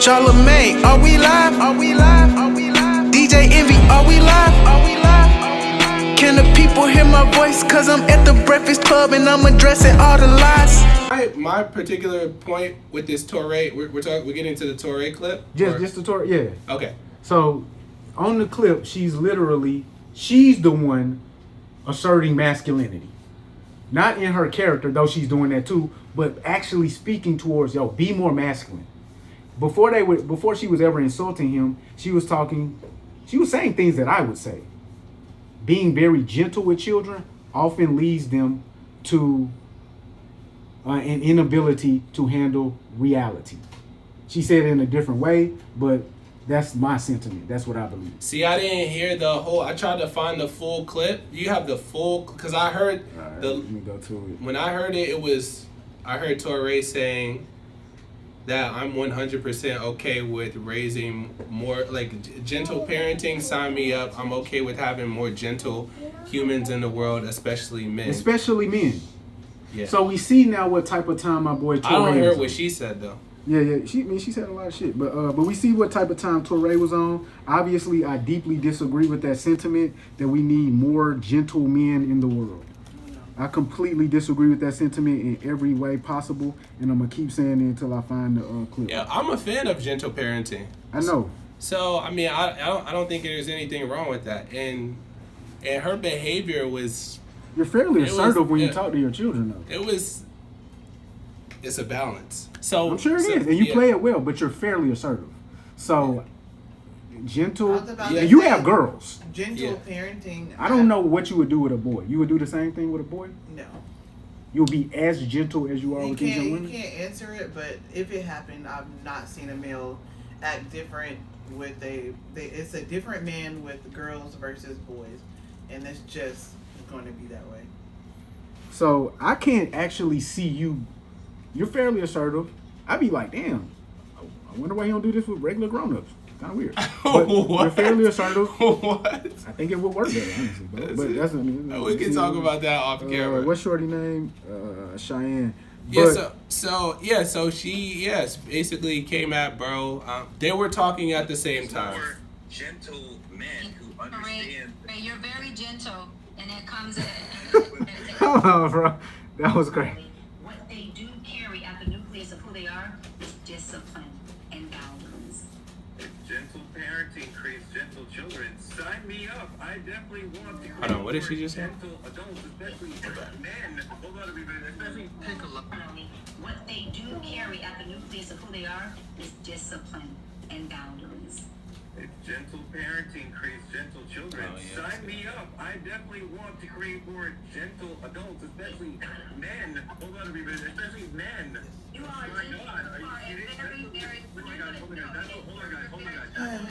Charlamagne, are we live? Are we live? Are we live? DJ Envy, are we live? Are we live? Can the people hear my voice? Cause I'm at the Breakfast Club and I'm addressing all the lies. My particular point with this TOURE, we're getting into the TOURE clip? Just the TOURE, yeah. Okay. So, on the clip, she's the one asserting masculinity. Not in her character, though she's doing that too, but actually speaking towards, be more masculine. Before she was ever insulting him, she was saying things that I would say. Being very gentle with children often leads them to an inability to handle reality. She said it in a different way, but that's my sentiment. That's what I believe. See, I didn't hear I tried to find the full clip. You have the full, because I heard let me go to it. When I heard it, I heard TOURE saying that I'm 100% okay with raising more, like, gentle parenting, sign me up. I'm okay with having more gentle humans in the world, especially men. Especially men. Yeah. So we see now what type of time my boy TOURE I don't hear is what on. she said, though. Yeah. She said a lot of shit. But we see what type of time TOURE was on. Obviously, I deeply disagree with that sentiment that we need more gentle men in the world. I completely disagree with that sentiment in every way possible, and I'm gonna keep saying it until I find the clip. Yeah, I'm a fan of gentle parenting. I know. So I mean, I don't think there's anything wrong with that. And her behavior was. You're fairly assertive when you talk to your children, though. It's a balance. So I'm sure it is, and you play it well, but you're fairly assertive. So gentle. And you have girls. Gentle parenting. I don't know what you would do with a boy. You would do the same thing with a boy? No. You'll be as gentle as you are with these young women? You can't answer it, but if it happened, I've not seen a male act different with it's a different man with girls versus boys, and it's just going to be that way. So I can't actually see you. You're fairly assertive. I'd be like, damn, I wonder why you don't do this with regular grown-ups. Kind of weird. But you're fairly assertive. What? I think it would work better, honestly. But that's we can talk about that off camera. What's shorty name? Cheyenne. So she basically came at bro. They were talking at the same time. For gentle men who understand. Ray, you're very gentle, and it comes in. Hold on, bro. That was great. What they do carry at the nucleus of who they are is discipline and boundaries. Gentle parenting creates gentle children. Sign me up. I definitely want to. Hold on, what did she just say? Gentle adults, especially men. Hold on a minute, especially. What they do carry at the nucleus of who they are is discipline and boundaries. Gentle parenting creates gentle children. Sign me up. I definitely want to create more gentle adults, especially men. Hold on a minute, especially men. You are Oh my God, are you kidding? Oh my God, oh my God.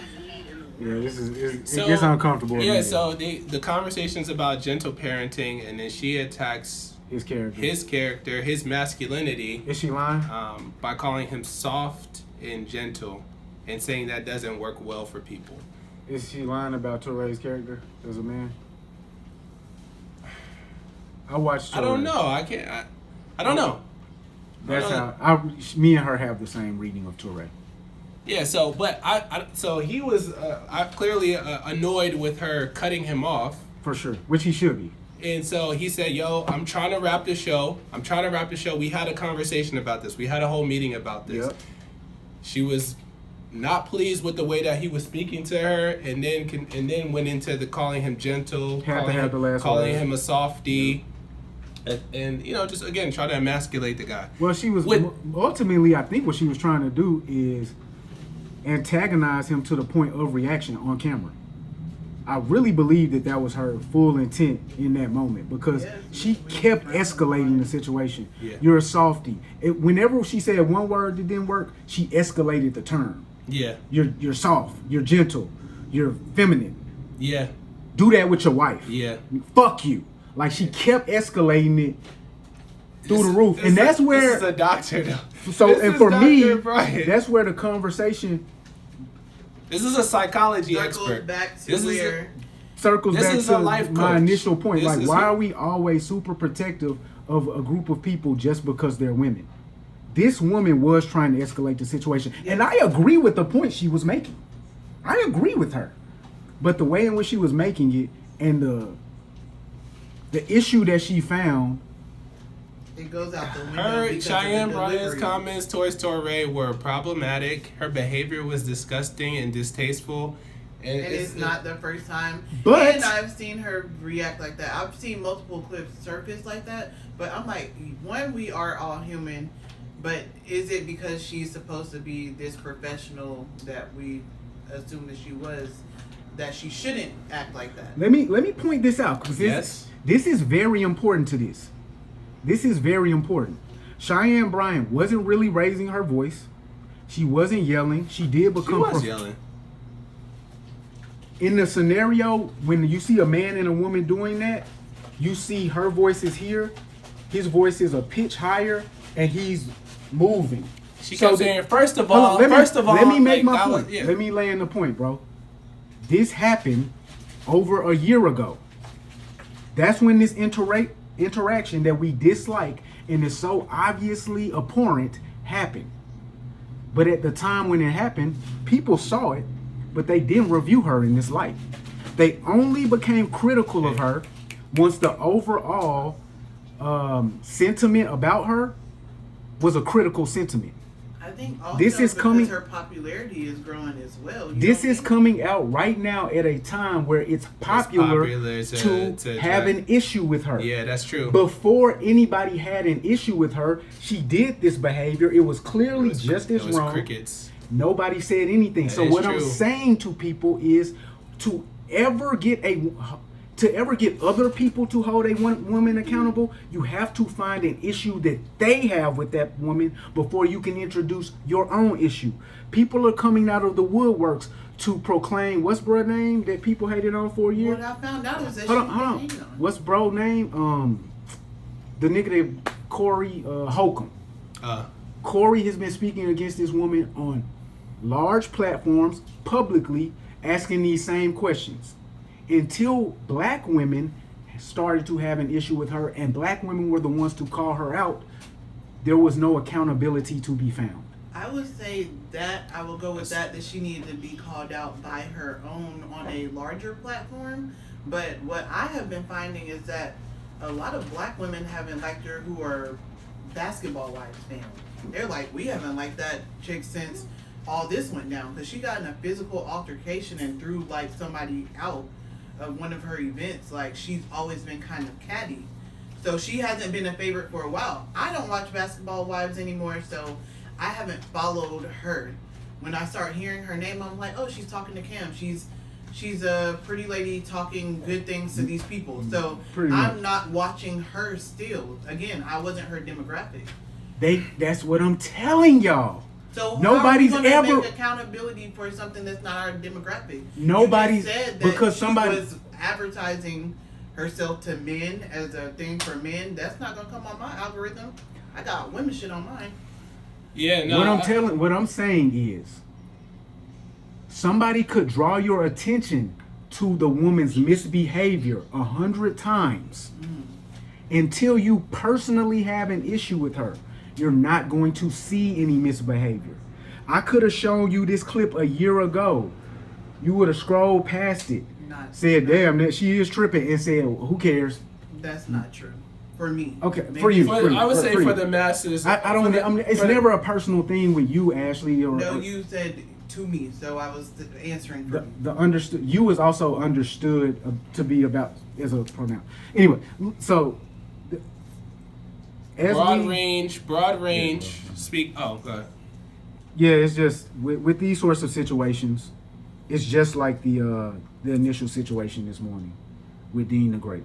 Yeah, it gets uncomfortable. Yeah, so the conversation's about gentle parenting, and then she attacks his character, his masculinity. Is she lying? By calling him soft and gentle, and saying that doesn't work well for people. Is she lying about TOURE's character as a man? I watched TOURE. I don't know. I don't know. That's how me and her have the same reading of TOURE. Yeah. So, but so he was clearly annoyed with her cutting him off. For sure, which he should be. And so he said, "Yo, I'm trying to wrap the show. We had a conversation about this. We had a whole meeting about this." Yep. She was not pleased with the way that he was speaking to her, and then went into the calling him gentle, calling him a softie, and just again try to emasculate the guy. Well, she was ultimately, I think what she was trying to do is antagonize him to the point of reaction on camera. I really believe that was her full intent in that moment, because she kept escalating the situation. Yeah. You're a softie. Whenever she said one word that didn't work, she escalated the term. Yeah. You're soft. You're gentle. You're feminine. Yeah. Do that with your wife. Yeah. Fuck you. Like, she kept escalating it through the roof, and that's where this is a doctor. Though. So, and for me, Bryant. that's where the conversation. This is a psychology Circles expert. back to This circles This back is a to life my coach. initial point. This Like, is why are we always super protective of a group of people just because they're women? this woman was trying to escalate the situation. And I agree with the point she was making. I agree with her. But the way in which she was making it and the issue that she found, it goes out the window. Her because Cheyenne of the Bryant's delivery. comments towards TOURE were problematic. Her behavior was disgusting and distasteful. And It's not the first time. But- and I've seen her react like that. I've seen multiple clips surface like that. But I'm like, one, we are all human. But is it because she's supposed to be this professional that we assume that she was, that she shouldn't act like that? let me point this out, because this is very important to this. This is very important. Cheyenne Bryant wasn't really raising her voice. She wasn't yelling. She did She become was yelling. in the scenario, when you see a man and a woman doing that, you see her voice is here, his voice is a pitch higher, and he's moving. She So kept the- saying, first of Hold all, on, let me make like, my that was- point. yeah. Let me lay in the point, bro. This happened over a year ago. That's when this interaction that we dislike and is so obviously abhorrent happened. But at the time when it happened, people saw it, but they didn't review her in this light. They only became critical of her once the overall sentiment about her was a critical sentiment. I think also This is because coming- her popularity is growing as well. You This don't is think- coming out right now at a time where it's popular, popular to to have drag- an issue with her. Yeah, that's true. Before anybody had an issue with her, she did this behavior. It was clearly just as it was wrong. crickets. Nobody said anything. That So is what I'm true. saying to people is to ever get other people to hold a woman accountable, you have to find an issue that they have with that woman before you can introduce your own issue. People are coming out of the woodworks to proclaim, what's bro name that people hated on for a year? What I found out is that Hold on, she hold on. hated on. What's bro name? The nigga that Corey Holcomb. Corey has been speaking against this woman on large platforms, publicly, asking these same questions. Until black women started to have an issue with her and black women were the ones to call her out, there was no accountability to be found. I would say that I will go with that she needed to be called out by her own on a larger platform. But what I have been finding is that a lot of black women haven't liked her who are Basketball Wives fans. They're like, we haven't liked that chick since all this went down, because she got in a physical altercation and threw like somebody out of one of her events. Like, she's always been kind of catty, so she hasn't been a favorite for a while. I don't watch Basketball Wives anymore, so I haven't followed her. When I start hearing her name, I'm like, oh, she's talking to Cam. She's a pretty lady talking good things to these people. So Pretty I'm much. not watching her still. Again, I wasn't her demographic. That's what I'm telling y'all. So Nobody's how are we gonna ever- make accountability for something that's not our demographic? Nobody's- You just said that because she somebody- was advertising herself to men as a thing for men. That's not gonna come on my algorithm. I got women shit on mine. Yeah, no. What I'm saying is, somebody could draw your attention to the woman's misbehavior 100 times. Until you personally have an issue with her, you're not going to see any misbehavior. I could have shown you this clip a year ago. You would have scrolled past it, said, damn, that she is tripping, and said, who cares? That's not true. For me. Okay, Maybe for you. I would say for for you. the masses. I don't. It's never a personal thing with you, Ashley. Or, No, you said to me, so I was answering for you. the understood. You was also understood to be about as a pronoun. Anyway, so as broad range. Speak. Oh, go ahead. yeah, it's just with these sorts of situations, it's just like the initial situation this morning with Dean the Great.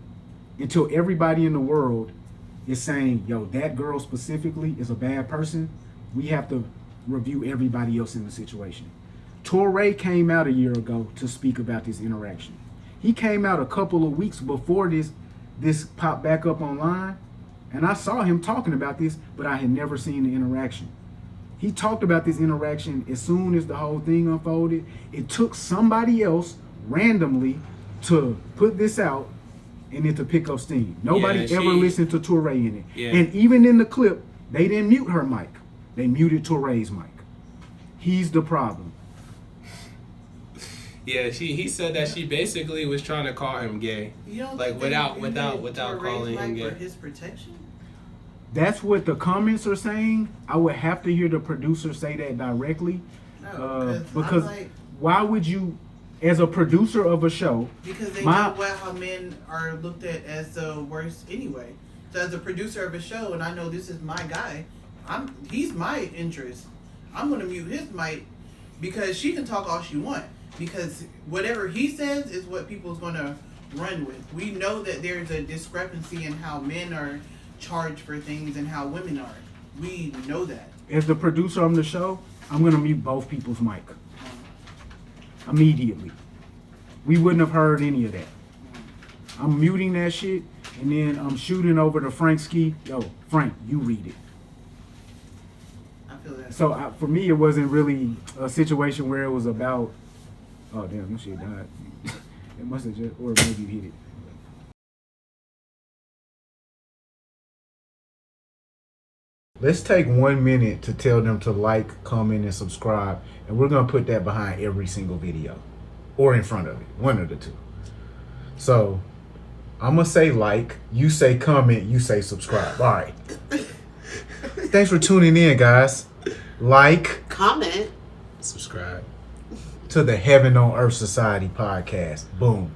Until everybody in the world is saying, yo, that girl specifically is a bad person, we have to review everybody else in the situation. TOURE came out a year ago to speak about this interaction. He came out a couple of weeks before this popped back up online, and I saw him talking about this, but I had never seen the interaction. He talked about this interaction as soon as the whole thing unfolded. It took somebody else randomly to put this out and it to pick up steam. Nobody ever listened to TOURE in it. Yeah. And even in the clip, they didn't mute her mic. They muted Toure's mic. He's the problem. Yeah, he said that she basically was trying to call him gay. You don't Like think without Toure's calling him mic for gay. his protection? That's what the comments are saying. I would have to hear the producer say that directly. No, Because I'm like, why would you, as a producer of a show, because they My- know how men are looked at as the worst anyway. So as a producer of a show, and I know this is my guy, he's my interest. I'm gonna mute his mic because she can talk all she want. Because whatever he says is what people's gonna run with. We know that there's a discrepancy in how men are charged for things and how women are. We know that. as the producer on the show, I'm gonna mute both people's mic immediately. We wouldn't have heard any of that. I'm muting that shit, and then I'm shooting over to Frank Ski. Yo, Frank, you read it. I feel that. So for me, it wasn't really a situation where it was about. Oh damn, this shit died. It must have just, or maybe you hit it. Let's take 1 minute to tell them to like, comment, and subscribe, and we're gonna put that behind every single video, or in front of it, one of the two. So I'm gonna say like, you say comment, you say subscribe. All right. Thanks for tuning in, guys. Like, Comment. Subscribe. to the Heaven on Earth Society podcast. Boom.